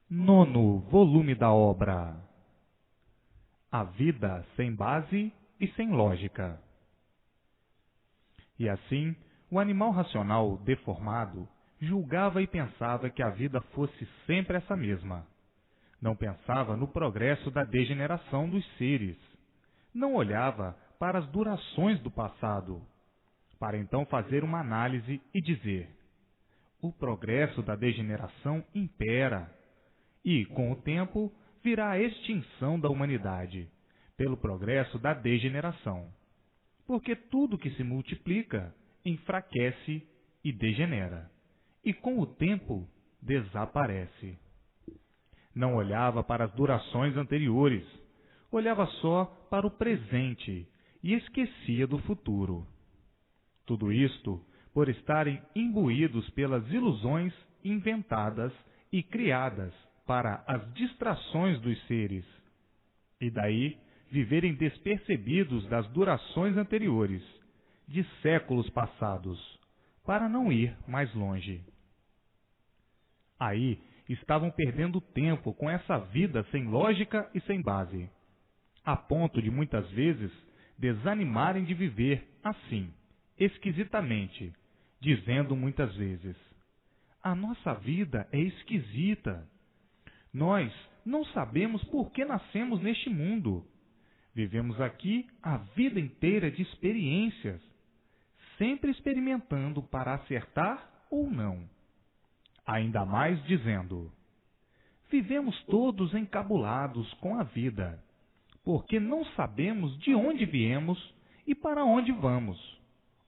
Nono volume da obra. A vida sem base e sem lógica. E assim, o animal racional deformado julgava e pensava que a vida fosse sempre essa mesma. Não pensava no progresso da degeneração dos seres. Não olhava para as durações do passado, para então fazer uma análise e dizer: o progresso da degeneração impera, e, com o tempo, virá a extinção da humanidade, pelo progresso da degeneração. Porque tudo que se multiplica enfraquece e degenera, e com o tempo desaparece. Não olhava para as durações anteriores, olhava só para o presente e esquecia do futuro. Tudo isto por estarem imbuídos pelas ilusões inventadas e criadas para as distrações dos seres, e daí viverem despercebidos das durações anteriores, de séculos passados, para não ir mais longe. Aí estavam perdendo tempo com essa vida sem lógica e sem base, a ponto de muitas vezes desanimarem de viver assim, esquisitamente, dizendo muitas vezes: a nossa vida é esquisita. Nós não sabemos por que nascemos neste mundo. Vivemos aqui a vida inteira de experiências, sempre experimentando para acertar ou não. Ainda mais dizendo: vivemos todos encabulados com a vida, porque não sabemos de onde viemos e para onde vamos,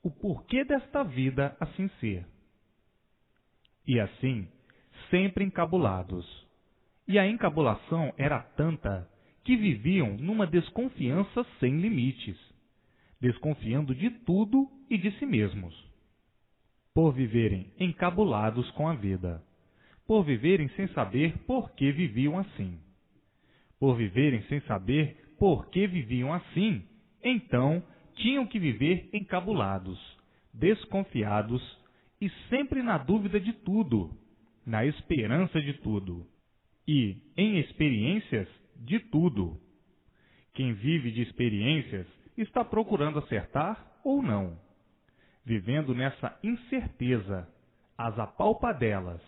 o porquê desta vida assim ser. E assim, sempre encabulados. E a encabulação era tanta que viviam numa desconfiança sem limites, desconfiando de tudo e de si mesmos. Por viverem encabulados com a vida, por viverem sem saber por que viviam assim. Por viverem sem saber por que viviam assim, então tinham que viver encabulados, desconfiados e sempre na dúvida de tudo, na esperança de tudo. E, em experiências, de tudo. Quem vive de experiências está procurando acertar ou não, vivendo nessa incerteza, às apalpadelas,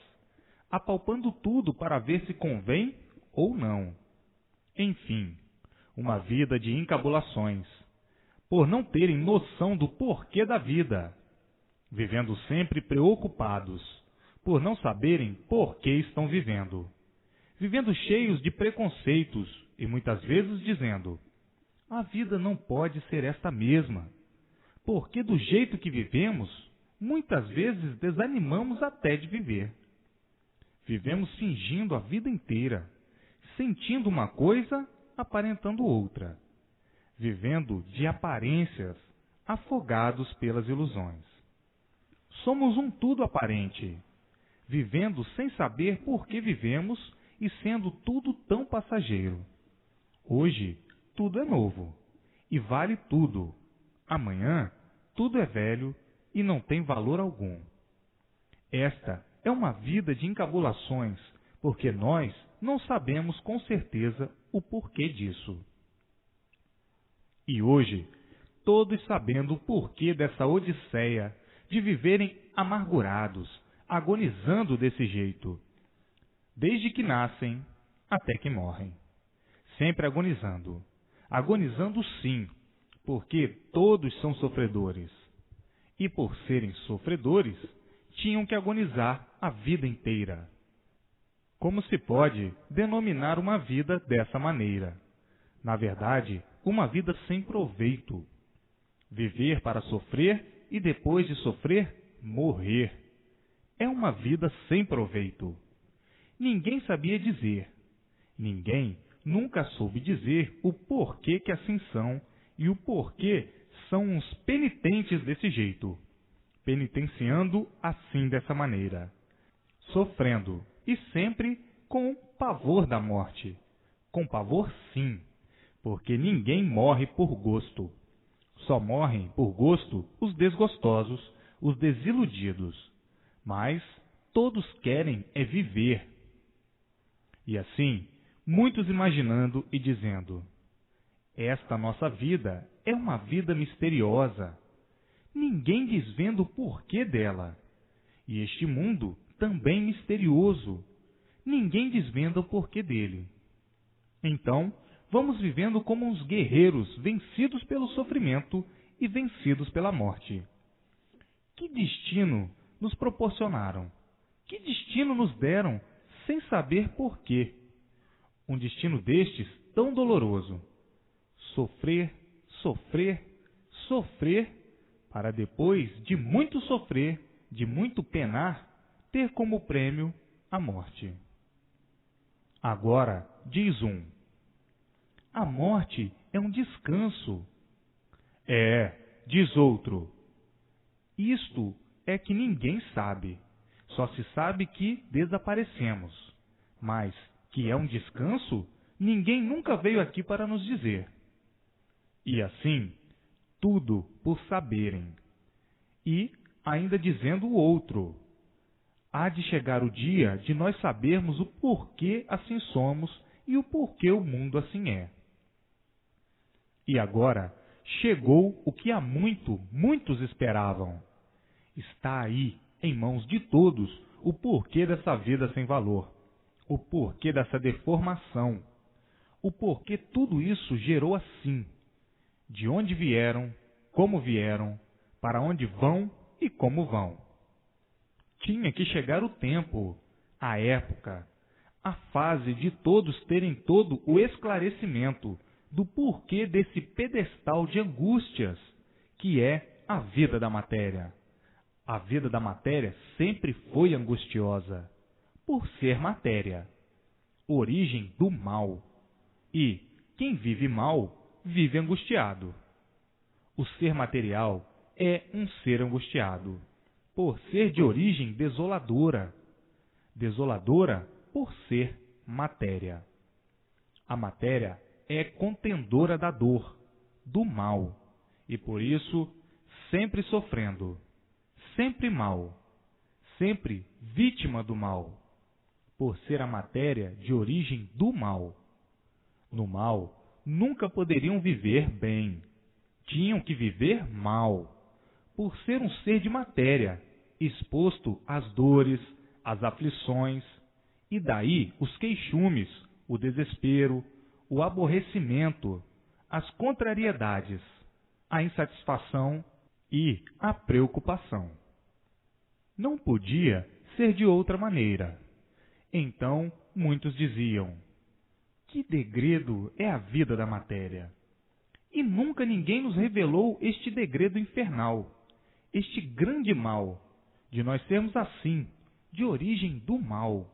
apalpando tudo para ver se convém ou não. Enfim, uma vida de encabulações, por não terem noção do porquê da vida, vivendo sempre preocupados, por não saberem por que estão vivendo. Vivendo cheios de preconceitos e muitas vezes dizendo: a vida não pode ser esta mesma, porque do jeito que vivemos, muitas vezes desanimamos até de viver. Vivemos fingindo a vida inteira, sentindo uma coisa, aparentando outra, vivendo de aparências, afogados pelas ilusões. Somos um tudo aparente, vivendo sem saber por que vivemos e sendo tudo tão passageiro. Hoje, tudo é novo e vale tudo. Amanhã, tudo é velho e não tem valor algum. Esta é uma vida de encabulações, porque nós não sabemos com certeza o porquê disso. E hoje, todos sabendo o porquê dessa odisseia de viverem amargurados, agonizando desse jeito, desde que nascem até que morrem. Sempre agonizando. Agonizando sim, porque todos são sofredores. E por serem sofredores, tinham que agonizar a vida inteira. Como se pode denominar uma vida dessa maneira? Na verdade, uma vida sem proveito. Viver para sofrer e depois de sofrer, morrer. É uma vida sem proveito. Ninguém sabia dizer. Ninguém nunca soube dizer o porquê que assim são e o porquê são uns penitentes desse jeito, penitenciando assim dessa maneira, sofrendo e sempre com pavor da morte. Com pavor sim, porque ninguém morre por gosto. Só morrem por gosto os desgostosos, os desiludidos. Mas todos querem é viver. E assim, muitos imaginando e dizendo: esta nossa vida é uma vida misteriosa. Ninguém desvenda o porquê dela. E este mundo também misterioso. Ninguém desvenda o porquê dele. Então, vamos vivendo como uns guerreiros vencidos pelo sofrimento e vencidos pela morte. Que destino nos proporcionaram? Que destino nos deram sem saber porquê? Um destino destes tão doloroso. Sofrer, sofrer, sofrer, para depois de muito sofrer, de muito penar, ter como prêmio a morte. Agora, diz um: a morte é um descanso. Diz outro: isto é que ninguém sabe. Só se sabe que desaparecemos. Mas que é um descanso, ninguém nunca veio aqui para nos dizer. E assim, tudo por saberem. E, ainda dizendo o outro: há de chegar o dia de nós sabermos o porquê assim somos e o porquê o mundo assim é. E agora chegou o que há muitos esperavam. Está aí, em mãos de todos, o porquê dessa vida sem valor, o porquê dessa deformação, o porquê tudo isso gerou assim, de onde vieram, como vieram, para onde vão e como vão. Tinha que chegar o tempo, a época, a fase de todos terem todo o esclarecimento do porquê desse pedestal de angústias que é a vida da matéria. A vida da matéria sempre foi angustiosa, por ser matéria, origem do mal. E quem vive mal, vive angustiado. O ser material é um ser angustiado, por ser de origem desoladora. Desoladora por ser matéria. A matéria é contendora da dor, do mal, e por isso sempre sofrendo, sempre mal, sempre vítima do mal, por ser a matéria de origem do mal. No mal, nunca poderiam viver bem, tinham que viver mal, por ser um ser de matéria, exposto às dores, às aflições, e daí os queixumes, o desespero, o aborrecimento, as contrariedades, a insatisfação e a preocupação. Não podia ser de outra maneira. Então muitos diziam: que degredo é a vida da matéria! E nunca ninguém nos revelou este degredo infernal, este grande mal, de nós sermos assim, de origem do mal.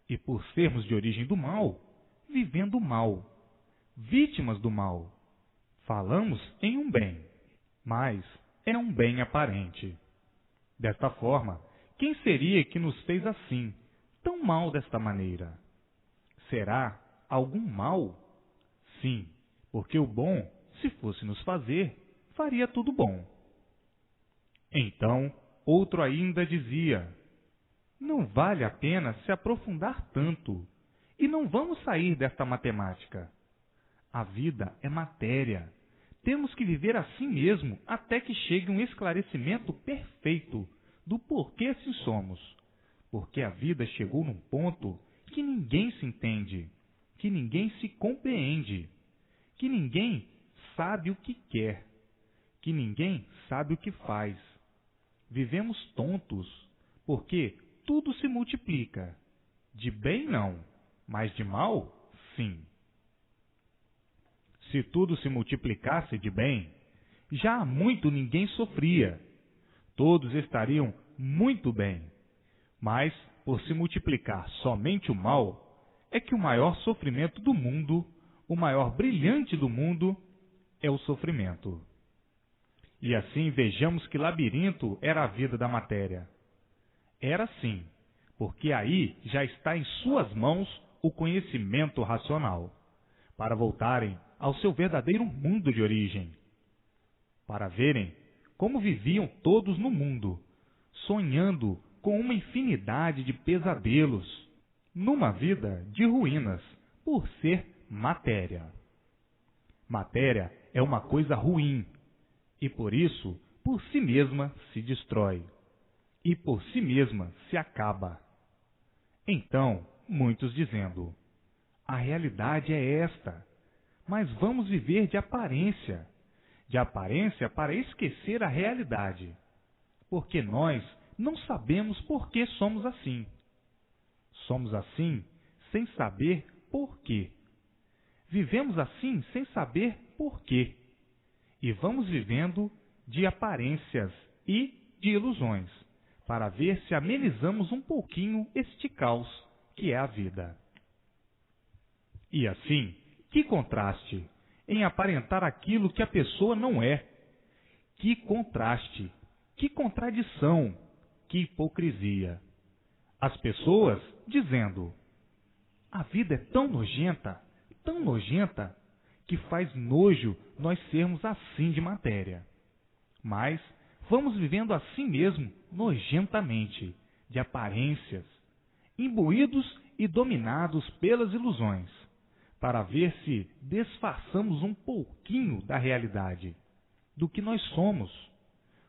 E por sermos de origem do mal, vivendo o mal, vítimas do mal. Falamos em um bem, mas é um bem aparente. Desta forma, quem seria que nos fez assim, tão mal desta maneira? Será algum mal? Sim, porque o bom, se fosse nos fazer, faria tudo bom. Então, outro ainda dizia: não vale a pena se aprofundar tanto, e não vamos sair desta matemática. A vida é matéria. Temos que viver assim mesmo até que chegue um esclarecimento perfeito do porquê assim somos. Porque a vida chegou num ponto que ninguém se entende, que ninguém se compreende, que ninguém sabe o que quer, que ninguém sabe o que faz. Vivemos tontos, porque tudo se multiplica. De bem não, mas de mal, sim. Se tudo se multiplicasse de bem, já há muito ninguém sofria. Todos estariam muito bem. Mas, por se multiplicar somente o mal, é que o maior sofrimento do mundo, o maior brilhante do mundo, é o sofrimento. E assim vejamos que labirinto era a vida da matéria. Era sim, porque aí já está em suas mãos o conhecimento racional, para voltarem ao seu verdadeiro mundo de origem, para verem como viviam todos no mundo, sonhando com uma infinidade de pesadelos, numa vida de ruínas, por ser matéria. Matéria é uma coisa ruim, e por isso, por si mesma se destrói, e por si mesma se acaba. Então, muitos dizendo, a realidade é esta, mas vamos viver de aparência para esquecer a realidade, porque nós não sabemos por que somos assim. Somos assim sem saber por quê. Vivemos assim sem saber por quê. E vamos vivendo de aparências e de ilusões, para ver se amenizamos um pouquinho este caos que é a vida. E assim, que contraste em aparentar aquilo que a pessoa não é. Que contraste, que contradição, que hipocrisia. As pessoas dizendo, a vida é tão nojenta, que faz nojo nós sermos assim de matéria. Mas vamos vivendo assim mesmo, nojentamente, de aparências, imbuídos e dominados pelas ilusões, para ver se disfarçamos um pouquinho da realidade, do que nós somos.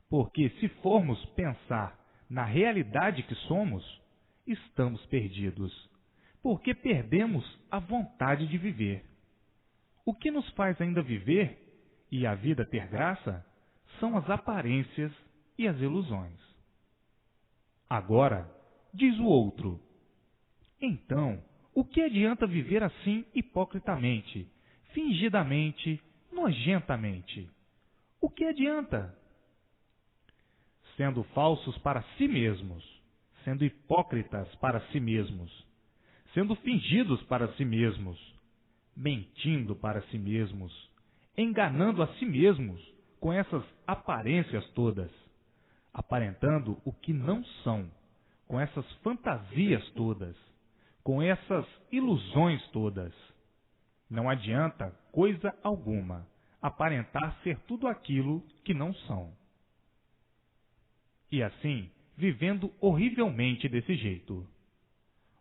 Porque se formos pensar na realidade que somos, estamos perdidos, porque perdemos a vontade de viver. O que nos faz ainda viver e a vida ter graça são as aparências e as ilusões. Agora, diz o outro, então, o que adianta viver assim hipocritamente, fingidamente, nojentamente? O que adianta? Sendo falsos para si mesmos, sendo hipócritas para si mesmos, sendo fingidos para si mesmos, mentindo para si mesmos, enganando a si mesmos com essas aparências todas, aparentando o que não são, com essas fantasias todas, com essas ilusões todas. Não adianta coisa alguma aparentar ser tudo aquilo que não são. E assim, vivendo horrivelmente desse jeito.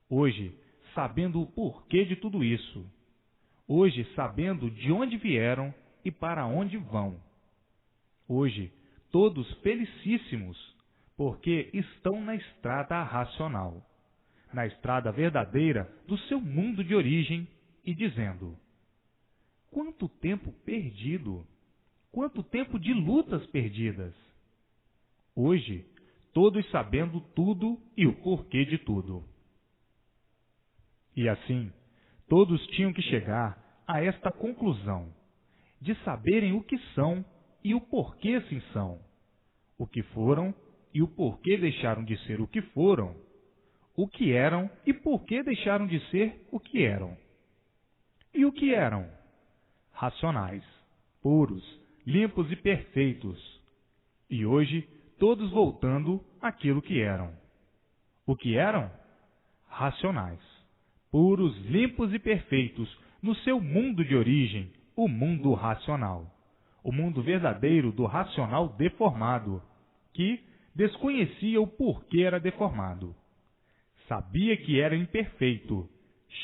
Hoje, sabendo o porquê de tudo isso. Hoje, sabendo de onde vieram e para onde vão. Hoje, todos felicíssimos, porque estão na estrada racional, na estrada verdadeira do seu mundo de origem, e dizendo, quanto tempo perdido, quanto tempo de lutas perdidas. Hoje, todos sabendo tudo e o porquê de tudo. E assim, todos tinham que chegar a esta conclusão, de saberem o que são e o porquê assim são, o que foram e o porquê deixaram de ser o que foram, o que eram e porquê deixaram de ser o que eram. E o que eram? Racionais, puros, limpos e perfeitos. E hoje, todos voltando àquilo que eram. O que eram? Racionais, puros, limpos e perfeitos, no seu mundo de origem, o mundo racional. O mundo verdadeiro do racional deformado, que desconhecia o porquê era deformado. Sabia que era imperfeito,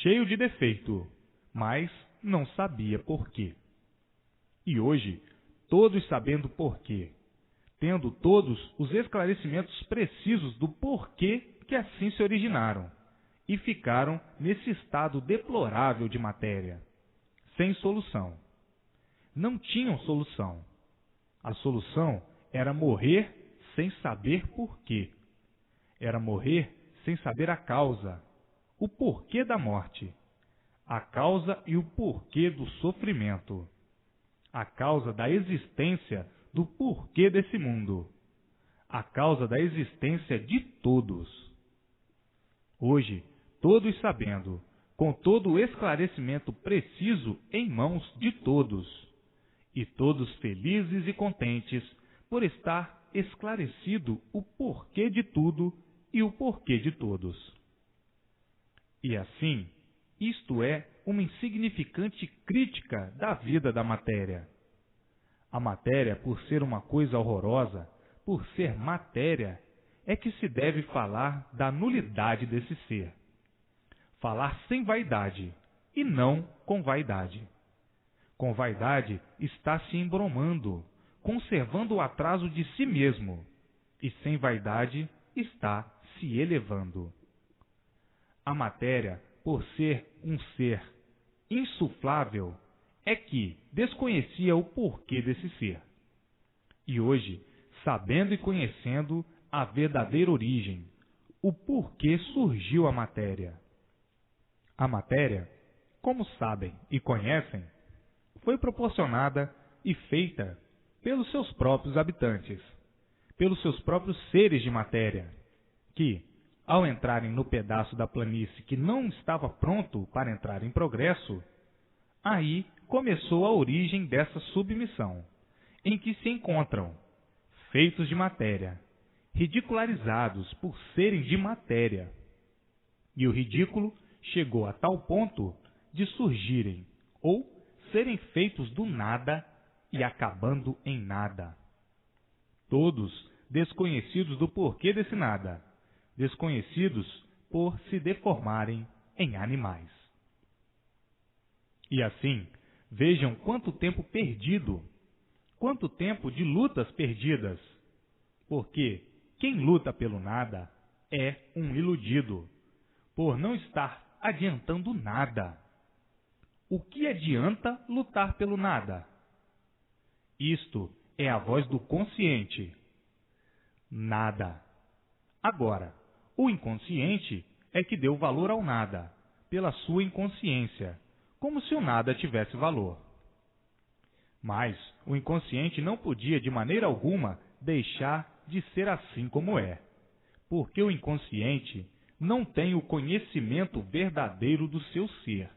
cheio de defeito, mas não sabia porquê. E hoje, todos sabendo porquê, tendo todos os esclarecimentos precisos do porquê que assim se originaram, e ficaram nesse estado deplorável de matéria, sem solução. Não tinham solução. A solução era morrer sem saber porquê. Era morrer sem saber a causa, o porquê da morte, a causa e o porquê do sofrimento, a causa da existência do porquê desse mundo, a causa da existência de todos. Hoje, todos sabendo, com todo o esclarecimento preciso em mãos de todos, e todos felizes e contentes por estar esclarecido o porquê de tudo e o porquê de todos. E assim, isto é uma insignificante crítica da vida da matéria. A matéria, por ser uma coisa horrorosa, por ser matéria, é que se deve falar da nulidade desse ser. falar sem vaidade e não com vaidade. Com vaidade está se embromando, conservando o atraso de si mesmo, e sem vaidade está se elevando. A matéria, por ser um ser insuflável, é que desconhecia o porquê desse ser. E hoje, sabendo e conhecendo a verdadeira origem, o porquê surgiu a matéria. A matéria, como sabem e conhecem, foi proporcionada e feita pelos seus próprios habitantes, pelos seus próprios seres de matéria, que, ao entrarem no pedaço da planície que não estava pronto para entrar em progresso, aí começou a origem dessa submissão, em que se encontram, feitos de matéria, ridicularizados por serem de matéria. E o ridículo chegou a tal ponto de surgirem, ou serem feitos do nada e acabando em nada. Todos desconhecidos do porquê desse nada, desconhecidos por se deformarem em animais. E assim, vejam quanto tempo perdido, quanto tempo de lutas perdidas, porque quem luta pelo nada é um iludido, por não estar adiantando nada. O que adianta lutar pelo nada? Isto é a voz do consciente. Nada. Agora, o inconsciente é que deu valor ao nada, pela sua inconsciência, como se o nada tivesse valor. Mas o inconsciente não podia de maneira alguma deixar de ser assim como é, porque o inconsciente não tem o conhecimento verdadeiro do seu ser.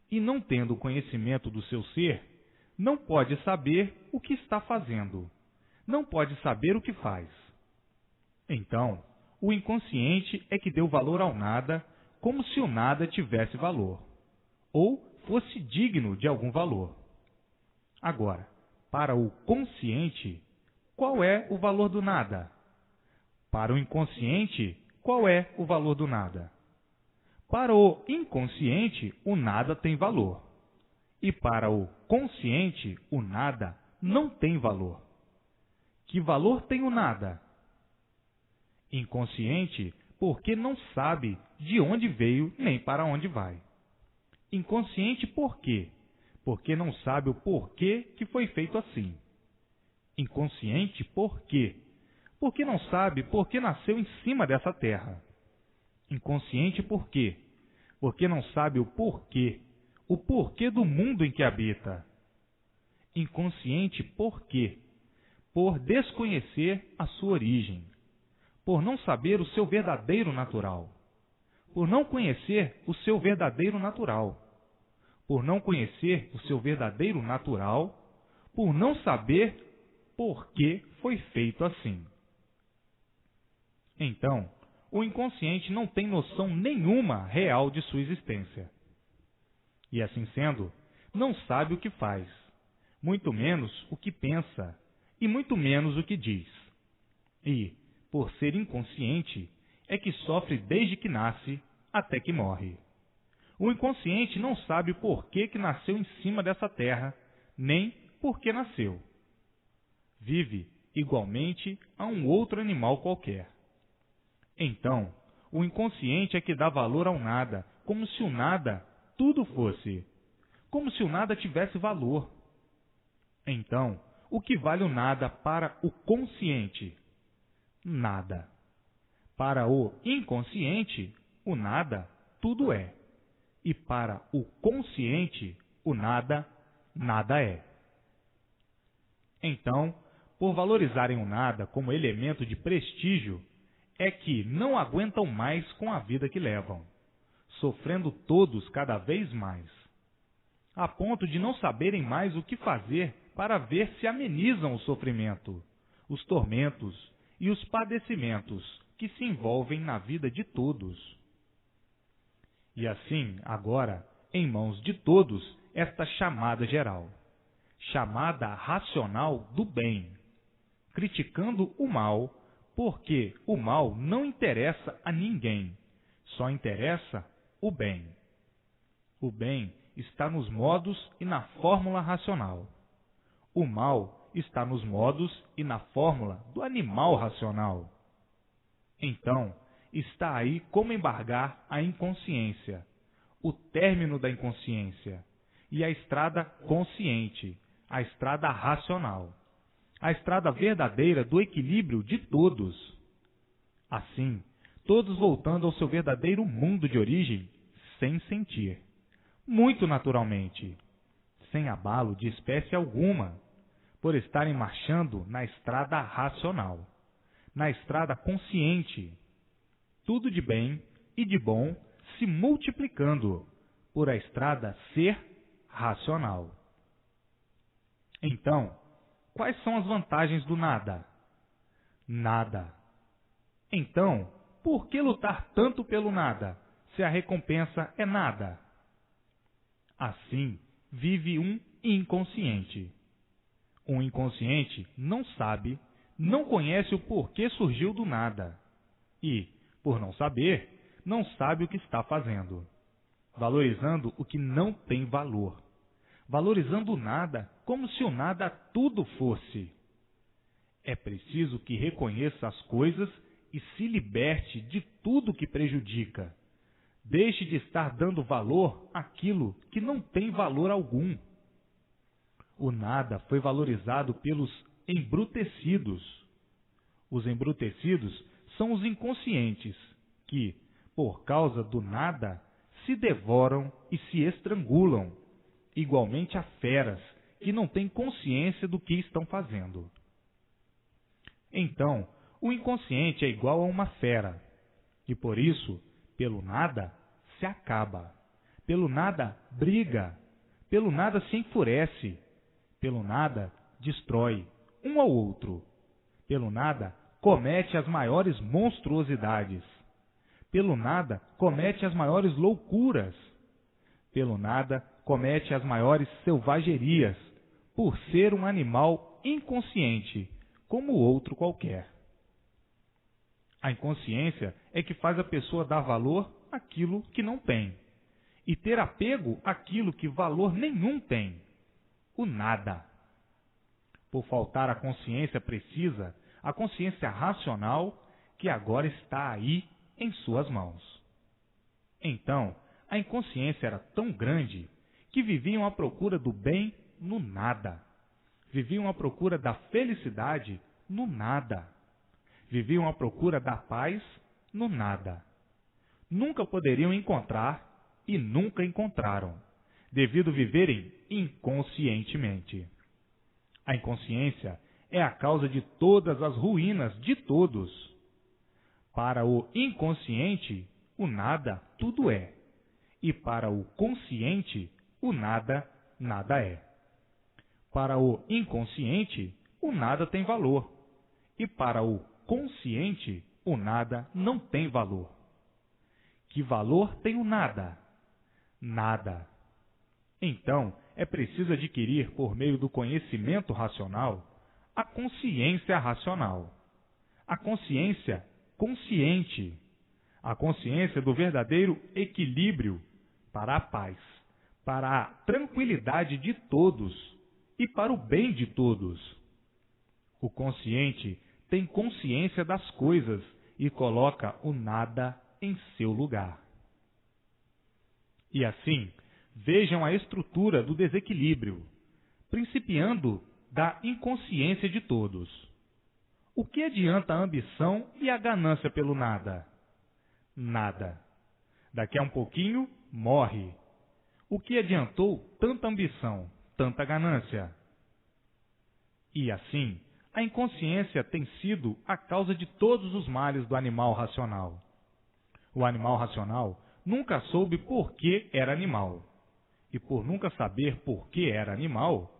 E não tendo o conhecimento do seu ser, não pode saber o que está fazendo, não pode saber o que faz. Então, o inconsciente é que deu valor ao nada, como se o nada tivesse valor, ou fosse digno de algum valor. Agora, para o consciente, qual é o valor do nada? Para o inconsciente, qual é o valor do nada? Para o inconsciente, o nada tem valor. E para o consciente, o nada não tem valor. Que valor tem o nada? Inconsciente, porque não sabe de onde veio nem para onde vai. Inconsciente por quê? Porque não sabe o porquê que foi feito assim. Inconsciente por quê? Porque não sabe por que nasceu em cima dessa terra. Inconsciente por quê? Porque não sabe o porquê do mundo em que habita. Inconsciente por quê? Por desconhecer a sua origem, por não saber o seu verdadeiro natural, por não conhecer o seu verdadeiro natural, por não conhecer o seu verdadeiro natural, por não saber por que foi feito assim. Então, o inconsciente não tem noção nenhuma real de sua existência. E assim sendo, não sabe o que faz, muito menos o que pensa, e muito menos o que diz. E, por ser inconsciente, é que sofre desde que nasce até que morre. O inconsciente não sabe por que nasceu em cima dessa terra, nem por que nasceu. Vive igualmente a um outro animal qualquer. Então, o inconsciente é que dá valor ao nada, como se o nada tudo fosse, como se o nada tivesse valor. Então, o que vale o nada para o consciente? Nada. Para o inconsciente, o nada tudo é. E para o consciente, o nada, nada é. Então, por valorizarem o nada como elemento de prestígio, é que não aguentam mais com a vida que levam, sofrendo todos cada vez mais, a ponto de não saberem mais o que fazer para ver se amenizam o sofrimento, os tormentos e os padecimentos que se envolvem na vida de todos. E assim, agora, em mãos de todos, esta chamada geral, chamada racional do bem, criticando o mal, porque o mal não interessa a ninguém, só interessa o bem. O bem está nos modos e na fórmula racional. O mal está nos modos e na fórmula do animal racional. Então, está aí como embargar a inconsciência, o término da inconsciência, e a estrada consciente, a estrada racional, a estrada verdadeira do equilíbrio de todos. Assim, todos voltando ao seu verdadeiro mundo de origem, sem sentir, muito naturalmente, sem abalo de espécie alguma, por estarem marchando na estrada racional, na estrada consciente, tudo de bem e de bom se multiplicando por a estrada ser racional. Então, quais são as vantagens do nada? Nada. Então, por que lutar tanto pelo nada, se a recompensa é nada? Assim, vive um inconsciente. Um inconsciente não sabe, não conhece o porquê surgiu do nada. E, por não saber, não sabe o que está fazendo. Valorizando o que não tem valor. Valorizando o nada como se o nada tudo fosse. É preciso que reconheça as coisas e se liberte de tudo que prejudica. Deixe de estar dando valor àquilo que não tem valor algum. O nada foi valorizado pelos embrutecidos. Os embrutecidos são os inconscientes que, por causa do nada, se devoram e se estrangulam, igualmente a feras que não têm consciência do que estão fazendo. Então, o inconsciente é igual a uma fera, e por isso, pelo nada, se acaba, pelo nada briga, pelo nada se enfurece, pelo nada destrói um ao outro, pelo nada comete as maiores monstruosidades, pelo nada comete as maiores loucuras, pelo nada comete as maiores selvagerias, por ser um animal inconsciente, como outro qualquer. A inconsciência é que faz a pessoa dar valor àquilo que não tem, e ter apego àquilo que valor nenhum tem, o nada. Por faltar a consciência precisa, a consciência racional, que agora está aí em suas mãos. Então, a inconsciência era tão grande que viviam à procura do bem no nada. Viviam à procura da felicidade no nada. Viviam à procura da paz no nada. Nunca poderiam encontrar e nunca encontraram, devido viverem inconscientemente. A inconsciência é a causa de todas as ruínas de todos. Para o inconsciente, o nada tudo é, e para o consciente, o nada nada é. Para o inconsciente, o nada tem valor, e para o consciente, o nada não tem valor. Que valor tem o nada? Nada. Então, é preciso adquirir, por meio do conhecimento racional, a consciência racional, a consciência consciente, a consciência do verdadeiro equilíbrio para a paz, para a tranquilidade de todos e para o bem de todos. O consciente tem consciência das coisas e coloca o nada em seu lugar. E assim, vejam a estrutura do desequilíbrio, principiando da inconsciência de todos. O que adianta a ambição e a ganância pelo nada? Nada. Daqui a um pouquinho, morre. O que adiantou tanta ambição, tanta ganância? E assim, a inconsciência tem sido a causa de todos os males do animal racional. O animal racional nunca soube por que era animal. E por nunca saber por que era animal,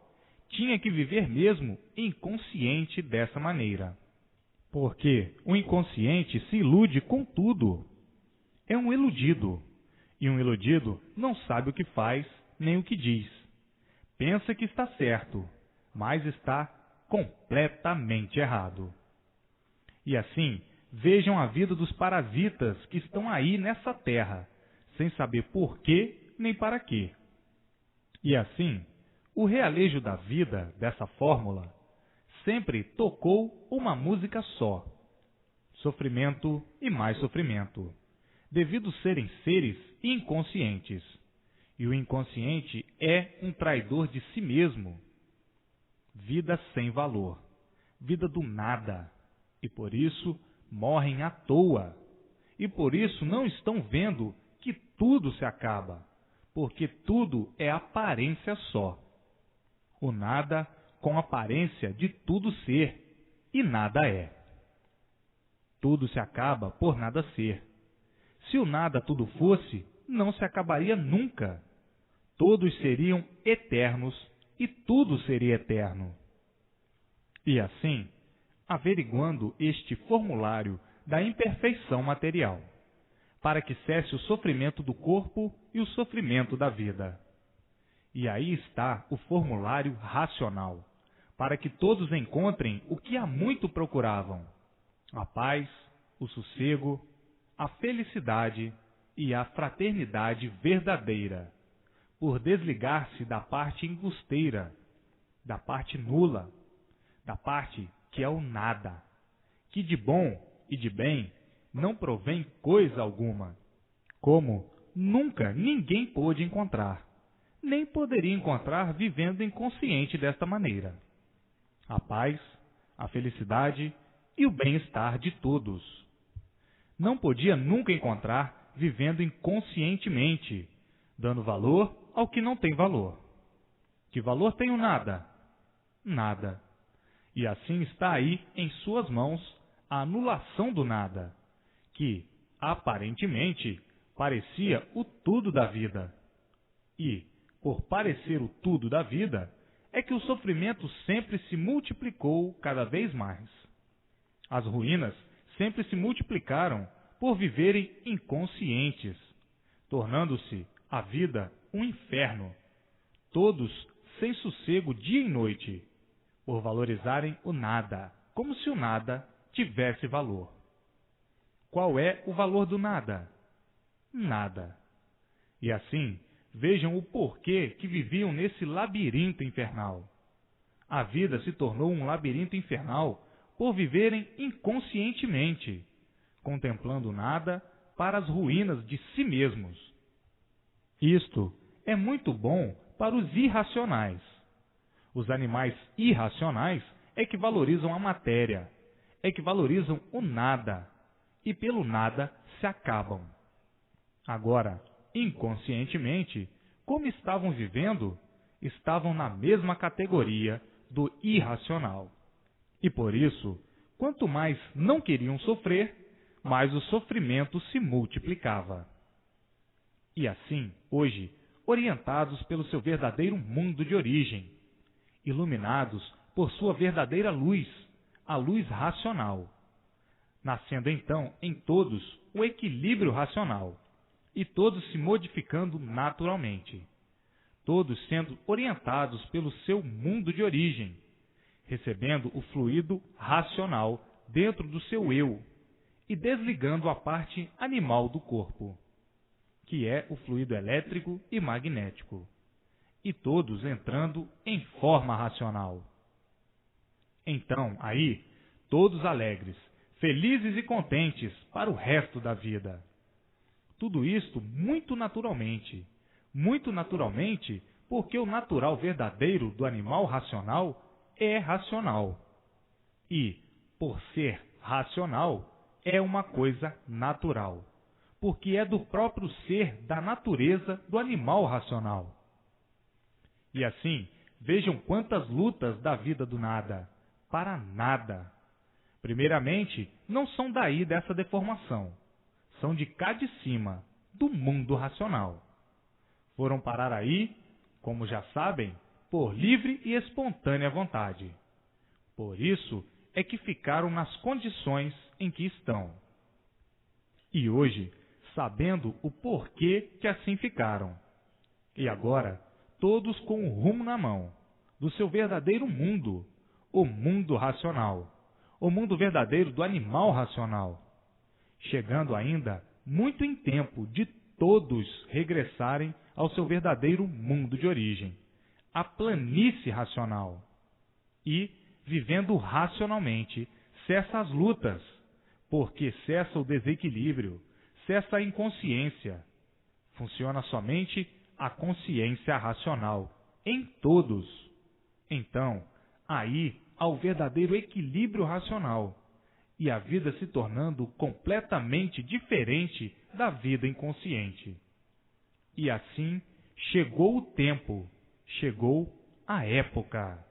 tinha que viver mesmo inconsciente dessa maneira. Porque o inconsciente se ilude com tudo. É um iludido. E um iludido não sabe o que faz nem o que diz. Pensa que está certo, mas está completamente errado. E assim, vejam a vida dos parasitas que estão aí nessa terra, sem saber por quê nem para quê. E assim, o realejo da vida, dessa fórmula, sempre tocou uma música só: sofrimento e mais sofrimento, devido serem seres inconscientes. E o inconsciente é um traidor de si mesmo. Vida sem valor, vida do nada, e por isso morrem à toa. E por isso não estão vendo que tudo se acaba, porque tudo é aparência só. O nada com aparência de tudo ser, e nada é. Tudo se acaba por nada ser. Se o nada tudo fosse, não se acabaria nunca. Todos seriam eternos e tudo seria eterno. E assim, averiguando este formulário da imperfeição material, para que cesse o sofrimento do corpo e o sofrimento da vida. E aí está o formulário racional, para que todos encontrem o que há muito procuravam: a paz, o sossego, a felicidade e a fraternidade verdadeira, por desligar-se da parte embusteira, da parte nula, da parte que é o nada, que de bom e de bem não provém coisa alguma, como nunca ninguém pôde encontrar, nem poderia encontrar vivendo inconsciente desta maneira. A paz, a felicidade e o bem-estar de todos. Não podia nunca encontrar vivendo inconscientemente, dando valor ao que não tem valor. Que valor tem o nada? Nada. E assim está aí em suas mãos a anulação do nada, que, aparentemente, parecia o tudo da vida. E, por parecer o tudo da vida, é que o sofrimento sempre se multiplicou cada vez mais. As ruínas sempre se multiplicaram por viverem inconscientes, tornando-se a vida um inferno, todos sem sossego dia e noite, por valorizarem o nada, como se o nada tivesse valor. Qual é o valor do nada? Nada. E assim, vejam o porquê que viviam nesse labirinto infernal. A vida se tornou um labirinto infernal por viverem inconscientemente, contemplando nada para as ruínas de si mesmos. Isto é muito bom para os irracionais. Os animais irracionais é que valorizam a matéria, é que valorizam o nada, e pelo nada se acabam. Agora, inconscientemente, como estavam vivendo, estavam na mesma categoria do irracional. E por isso, quanto mais não queriam sofrer, mais o sofrimento se multiplicava. E assim, hoje, orientados pelo seu verdadeiro mundo de origem, iluminados por sua verdadeira luz, a luz racional, nascendo então em todos o equilíbrio racional, e todos se modificando naturalmente, todos sendo orientados pelo seu mundo de origem, recebendo o fluido racional dentro do seu eu e desligando a parte animal do corpo, que é o fluido elétrico e magnético, e todos entrando em forma racional. Então, aí, todos alegres, felizes e contentes para o resto da vida. Tudo isto muito naturalmente porque o natural verdadeiro do animal racional é racional. E, por ser racional, é uma coisa natural, porque é do próprio ser da natureza do animal racional. E assim, vejam quantas lutas da vida do nada, para nada. Primeiramente, não são daí dessa deformação, são de cá de cima, do mundo racional. Foram parar aí, como já sabem, por livre e espontânea vontade. Por isso é que ficaram nas condições em que estão. E hoje, sabendo o porquê que assim ficaram. E agora, todos com o rumo na mão, do seu verdadeiro mundo, o mundo racional, o mundo verdadeiro do animal racional, chegando ainda muito em tempo de todos regressarem ao seu verdadeiro mundo de origem, a planície racional. E, vivendo racionalmente, cessa as lutas, porque cessa o desequilíbrio, cessa a inconsciência. Funciona somente a consciência racional, em todos. Então, aí há o verdadeiro equilíbrio racional, e a vida se tornando completamente diferente da vida inconsciente. E assim chegou o tempo, chegou a época.